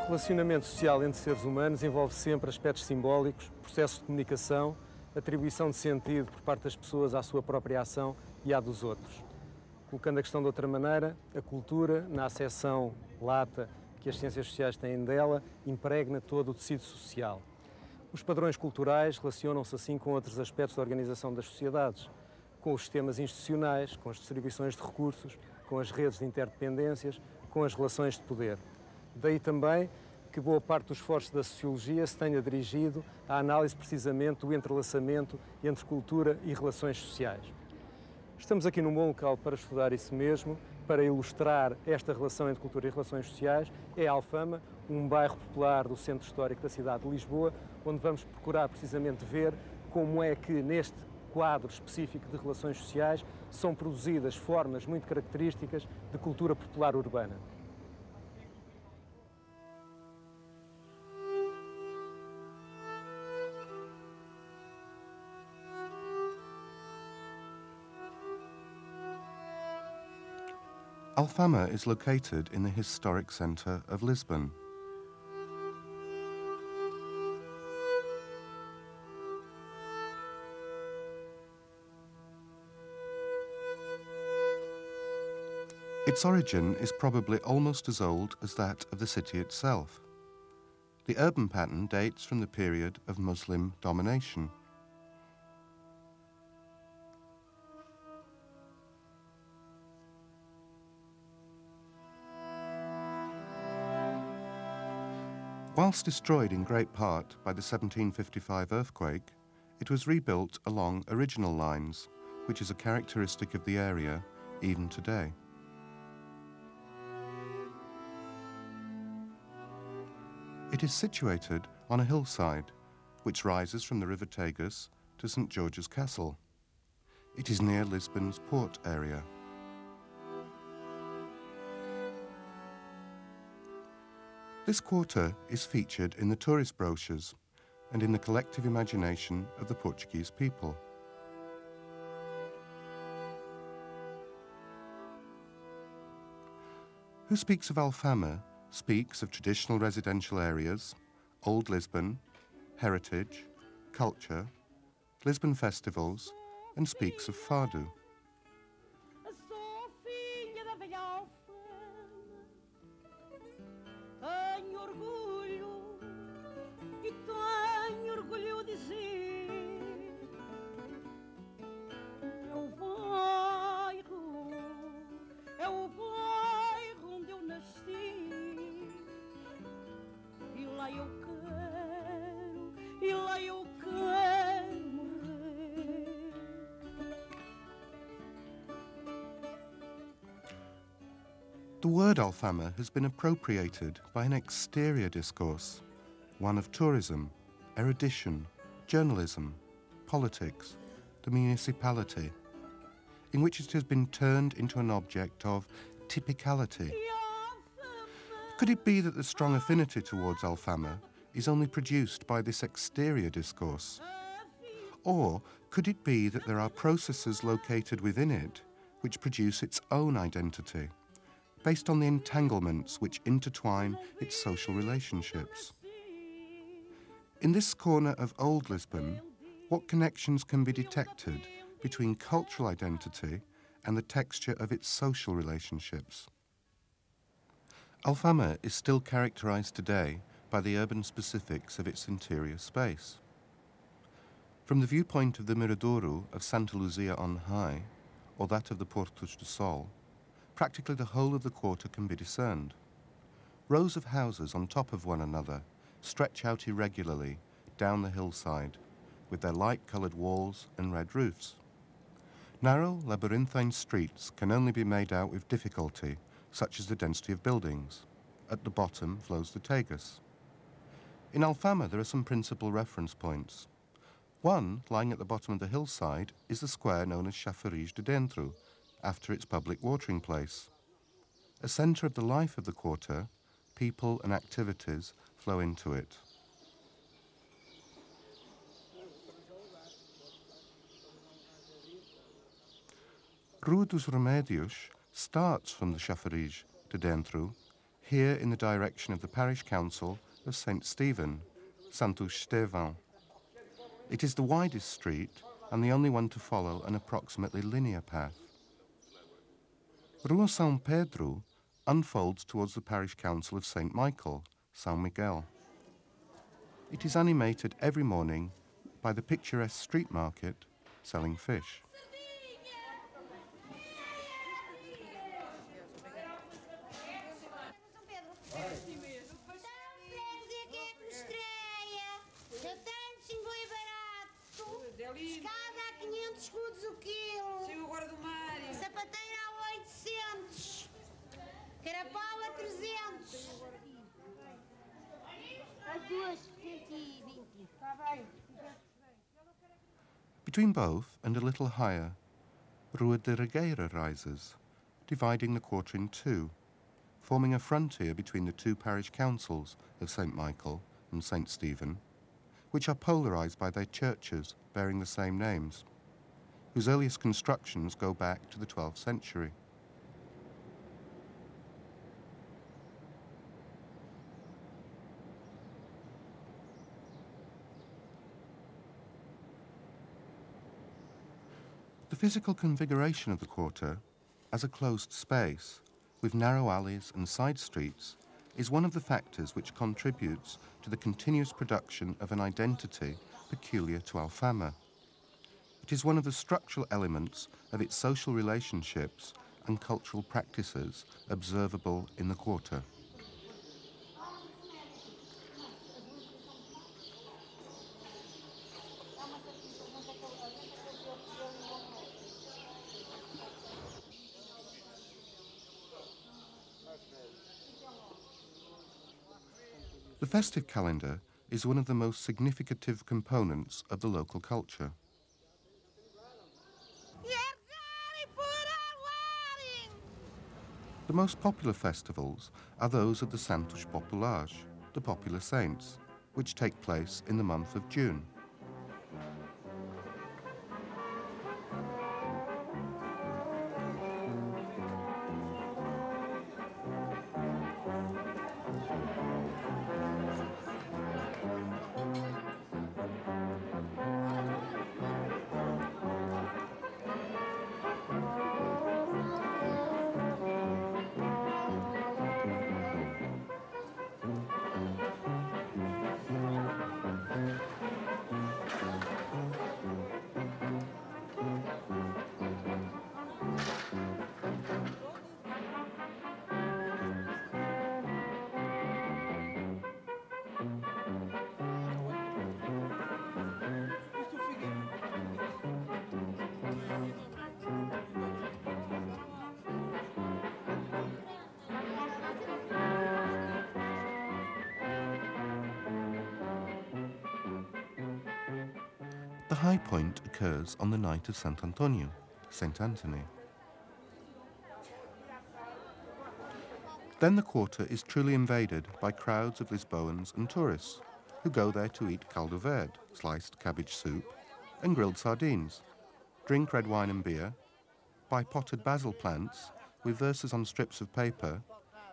relacionamento social entre seres humanos envolve sempre aspectos simbólicos, processos de comunicação, atribuição de sentido por parte das pessoas à sua própria ação e à dos outros. Colocando a questão de outra maneira, a cultura, na acessão lata que as ciências sociais têm dela, impregna todo o tecido social. Os padrões culturais relacionam-se assim com outros aspectos da organização das sociedades, com os sistemas institucionais, com as distribuições de recursos, com as redes de interdependências, com as relações de poder. Daí também que boa parte dos esforços da sociologia se tenha dirigido à análise precisamente do entrelaçamento entre cultura e relações sociais. Estamos aqui num bom local para estudar isso mesmo, para ilustrar esta relação entre cultura e relações sociais. É Alfama, um bairro popular do centro histórico da cidade de Lisboa, onde vamos procurar precisamente ver como é que neste quadro específico de relações sociais são produzidas formas muito características de cultura popular urbana. Alfama is located in the historic centre of Lisbon. Its origin is probably almost as old as that of the city itself. The urban pattern dates from the period of Muslim domination. Whilst destroyed in great part by the 1755 earthquake, it was rebuilt along original lines, which is a characteristic of the area even today. It is situated on a hillside, which rises from the River Tagus to St. George's Castle. It is near Lisbon's port area. This quarter is featured in the tourist brochures and in the collective imagination of the Portuguese people. Who speaks of Alfama speaks of traditional residential areas, old Lisbon, heritage, culture, Lisbon festivals, and speaks of Fado. The word Alfama has been appropriated by an exterior discourse, one of tourism, erudition, journalism, politics, the municipality, in which it has been turned into an object of typicality. Could it be that the strong affinity towards Alfama is only produced by this exterior discourse? Or could it be that there are processes located within it which produce its own identity, based on the entanglements which intertwine its social relationships? In this corner of old Lisbon, what connections can be detected between cultural identity and the texture of its social relationships? Alfama is still characterized today by the urban specifics of its interior space. From the viewpoint of the Miradouro of Santa Luzia on High, or that of the Portos do Sol, practically the whole of the quarter can be discerned. Rows of houses on top of one another stretch out irregularly down the hillside, with their light-coloured walls and red roofs. Narrow, labyrinthine streets can only be made out with difficulty, such as the density of buildings. At the bottom flows the Tagus. In Alfama there are some principal reference points. One, lying at the bottom of the hillside, is the square known as Chafariz de Dentro, after its public watering place. A centre of the life of the quarter, people and activities flow into it. Rua dos Remédios starts from the Chafariz de Dentro, here in the direction of the parish council of St. Stephen, Santo Estevão. It is the widest street and the only one to follow an approximately linear path. Rua São Pedro unfolds towards the parish council of St. Michael, São Miguel. It is animated every morning by the picturesque street market selling fish. Between both and a little higher, Rua de Regueira rises, dividing the quarter in two, forming a frontier between the two parish councils of St. Michael and St. Stephen, which are polarised by their churches bearing the same names, whose earliest constructions go back to the 12th century. The physical configuration of the quarter, as a closed space, with narrow alleys and side streets, is one of the factors which contributes to the continuous production of an identity peculiar to Alfama. It is one of the structural elements of its social relationships and cultural practices observable in the quarter. The festive calendar is one of the most significative components of the local culture. The most popular festivals are those of the Santos Populares, the popular saints, which take place in the month of June. The high point occurs on the night of Sant Antonio, Saint Anthony. Then the quarter is truly invaded by crowds of Lisboans and tourists who go there to eat caldo verde, sliced cabbage soup, and grilled sardines, drink red wine and beer, buy potted basil plants with verses on strips of paper,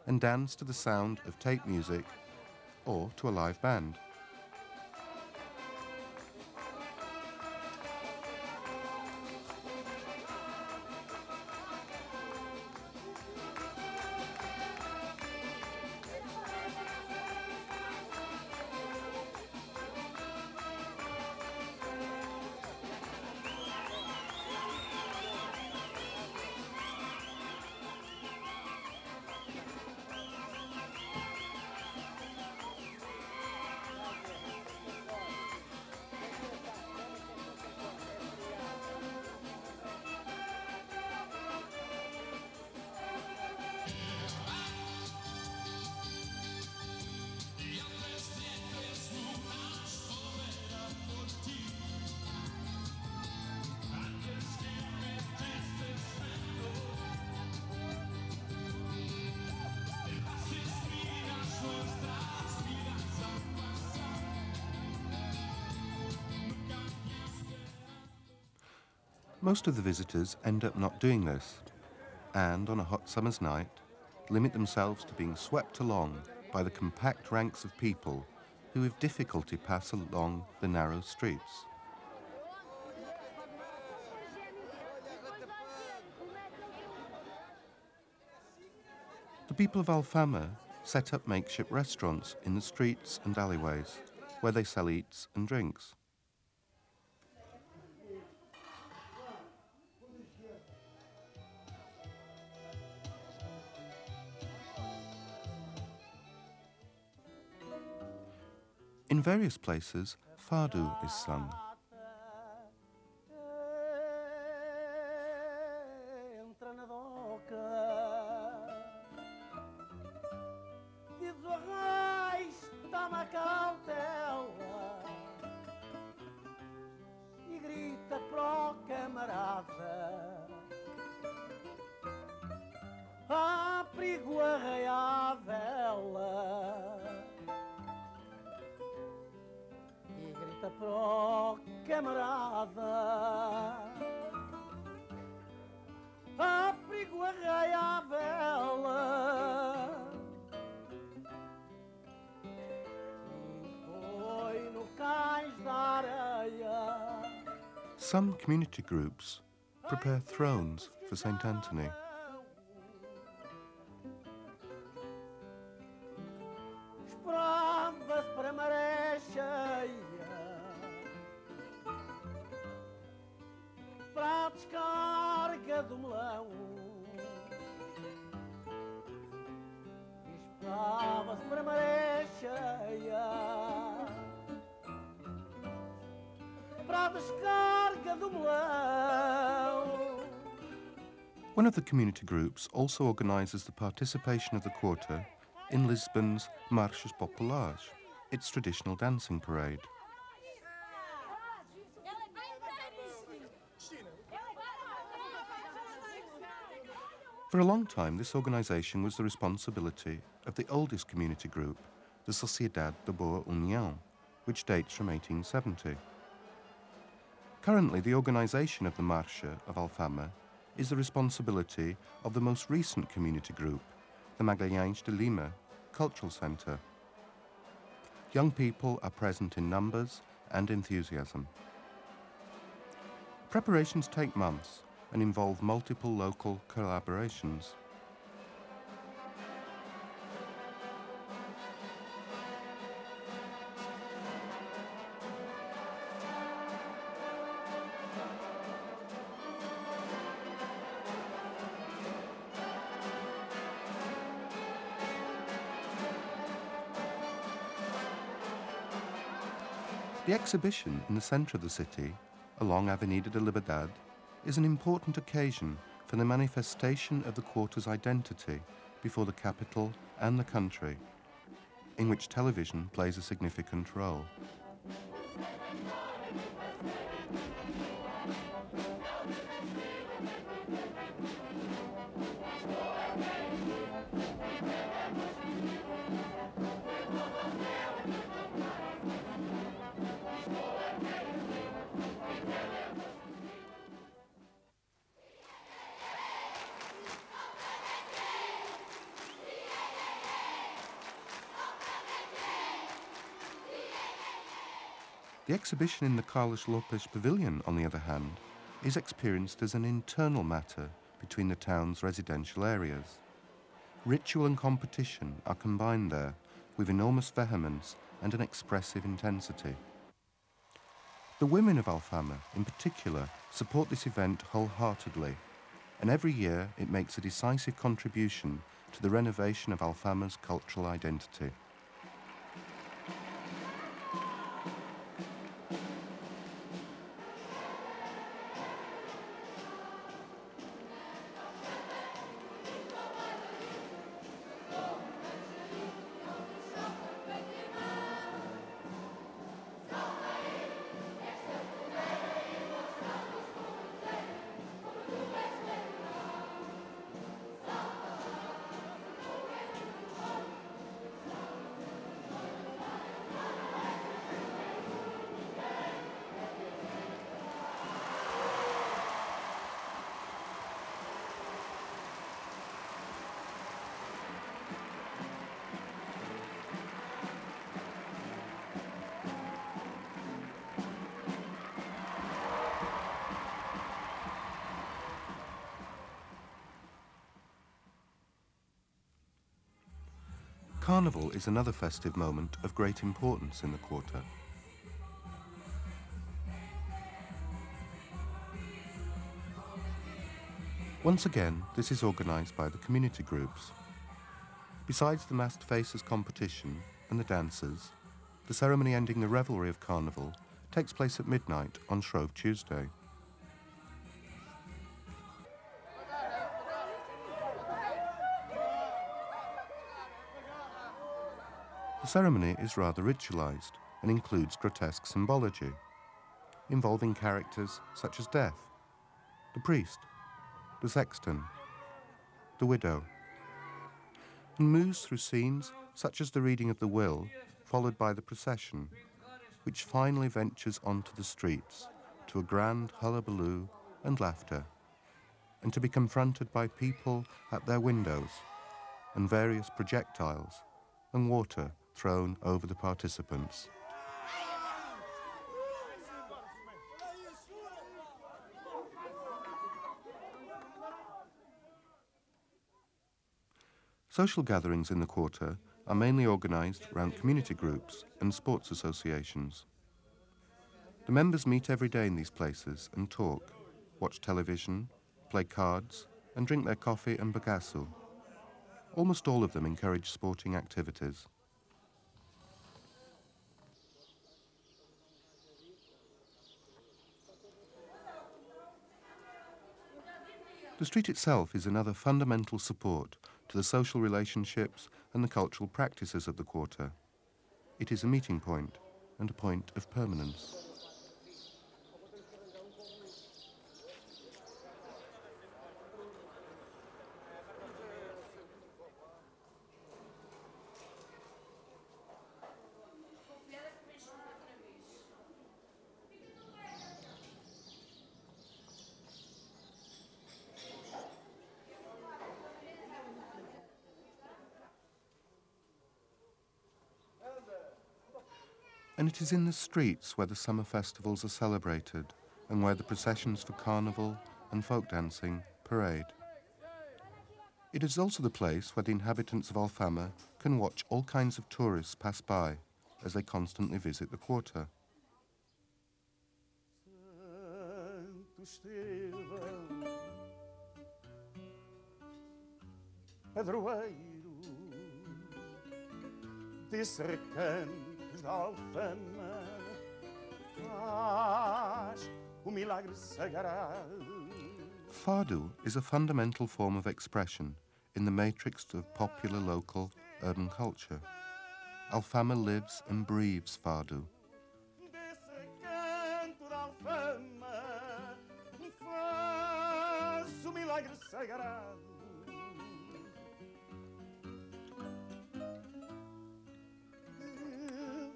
and dance to the sound of tape music or to a live band. Most of the visitors end up not doing this, and on a hot summer's night, limit themselves to being swept along by the compact ranks of people who with difficulty pass along the narrow streets. The people of Alfama set up makeshift restaurants in the streets and alleyways where they sell eats and drinks. In various places, fado is sung. Some community groups prepare thrones for St. Anthony. One of the community groups also organises the participation of the quarter in Lisbon's Marchas Populares, its traditional dancing parade. For a long time, this organisation was the responsibility of the oldest community group, the Sociedade de Boa União, which dates from 1870. Currently, the organisation of the Marcha of Alfama is the responsibility of the most recent community group, the Magalhães de Lima Cultural Centre. Young people are present in numbers and enthusiasm. Preparations take months and involve multiple local collaborations. The exhibition in the centre of the city, along Avenida de Liberdade, is an important occasion for the manifestation of the quarter's identity before the capital and the country, in which television plays a significant role. The exhibition in the Carlos Lopes Pavilion, on the other hand, is experienced as an internal matter between the town's residential areas. Ritual and competition are combined there with enormous vehemence and an expressive intensity. The women of Alfama, in particular, support this event wholeheartedly, and every year it makes a decisive contribution to the renovation of Alfama's cultural identity. Carnival is another festive moment of great importance in the quarter. Once again, this is organised by the community groups. Besides the masked faces competition and the dancers, the ceremony ending the revelry of Carnival takes place at midnight on Shrove Tuesday. The ceremony is rather ritualised and includes grotesque symbology, involving characters such as Death, the priest, the sexton, the widow, and moves through scenes such as the reading of the will, followed by the procession, which finally ventures onto the streets to a grand hullabaloo and laughter, and to be confronted by people at their windows and various projectiles and water thrown over the participants. Social gatherings in the quarter are mainly organised around community groups and sports associations. The members meet every day in these places and talk, watch television, play cards, and drink their coffee and bagaço. Almost all of them encourage sporting activities. The street itself is another fundamental support to the social relationships and the cultural practices of the quarter. It is a meeting point and a point of permanence. And it is in the streets where the summer festivals are celebrated and where the processions for carnival and folk dancing parade. It is also the place where the inhabitants of Alfama can watch all kinds of tourists pass by as they constantly visit the quarter. Da Alfama, faz milagre sagrado. Fado is a fundamental form of expression in the matrix of popular local urban culture. Alfama lives and breathes Fado. Desse canto da Alfama, faz milagre sagrado.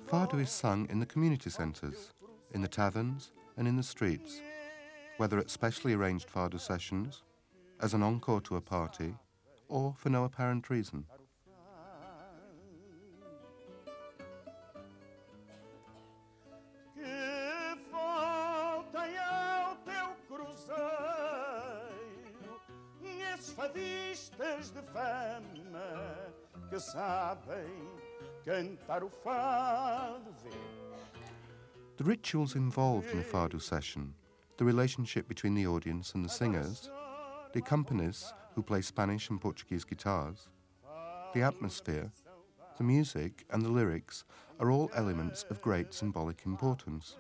Fado is sung in the community centres, in the taverns and in the streets, whether at specially arranged Fado sessions, as an encore to a party, or for no apparent reason. Que voltem ao teu cruzeiro esses fadistas de fama que sabem cantar o fado. The rituals involved in a Fado session, the relationship between the audience and the singers, the accompanists who play Spanish and Portuguese guitars, the atmosphere, the music and the lyrics are all elements of great symbolic importance.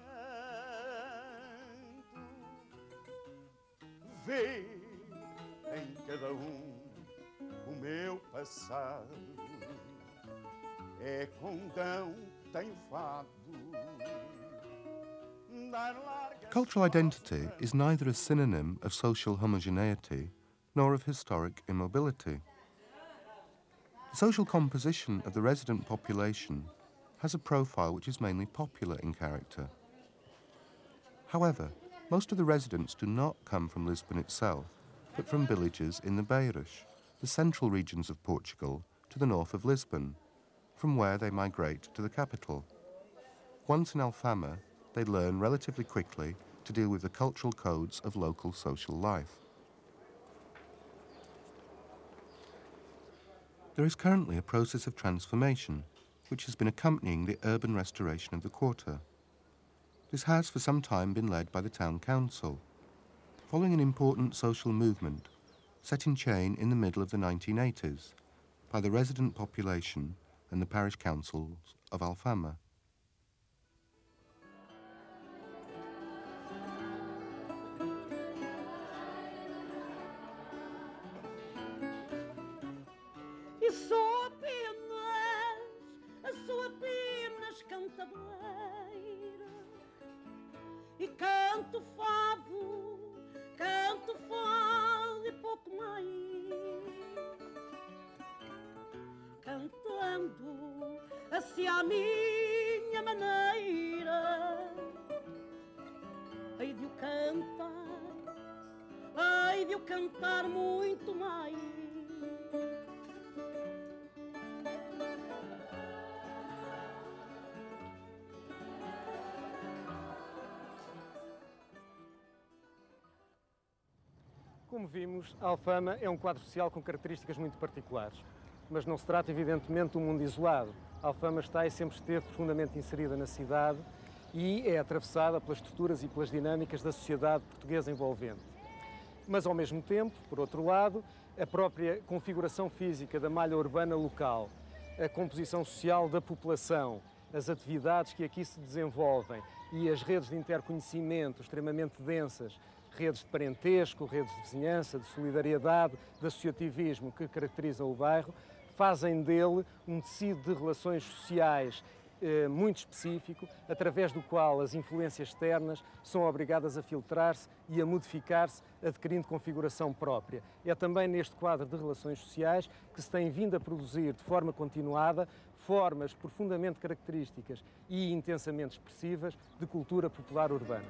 Vê em cada o meu passado, é condão que tem fado. Cultural identity is neither a synonym of social homogeneity nor of historic immobility. The social composition of the resident population has a profile which is mainly popular in character. However, most of the residents do not come from Lisbon itself, but from villages in the Beiras, the central regions of Portugal, to the north of Lisbon, from where they migrate to the capital. Once in Alfama, they learn relatively quickly to deal with the cultural codes of local social life. There is currently a process of transformation which has been accompanying the urban restoration of the quarter. This has for some time been led by the Town Council, following an important social movement set in chain in the middle of the 1980s by the resident population and the parish councils of Alfama. E sou apenas cantadeira e canto fado e pouco mais, cantando assim à minha maneira. Hei de o cantar muito mais. Como vimos, a Alfama é um quadro social com características muito particulares. Mas não se trata, evidentemente, de um mundo isolado. A Alfama está e sempre esteve profundamente inserida na cidade e é atravessada pelas estruturas e pelas dinâmicas da sociedade portuguesa envolvente. Mas, ao mesmo tempo, por outro lado, a própria configuração física da malha urbana local, a composição social da população, as atividades que aqui se desenvolvem e as redes de interconhecimento extremamente densas, redes de parentesco, redes de vizinhança, de solidariedade, de associativismo que caracterizam o bairro, fazem dele um tecido de relações sociais muito específico, através do qual as influências externas são obrigadas a filtrar-se e a modificar-se, adquirindo configuração própria. É também neste quadro de relações sociais que se tem vindo a produzir de forma continuada formas profundamente características e intensamente expressivas de cultura popular urbana.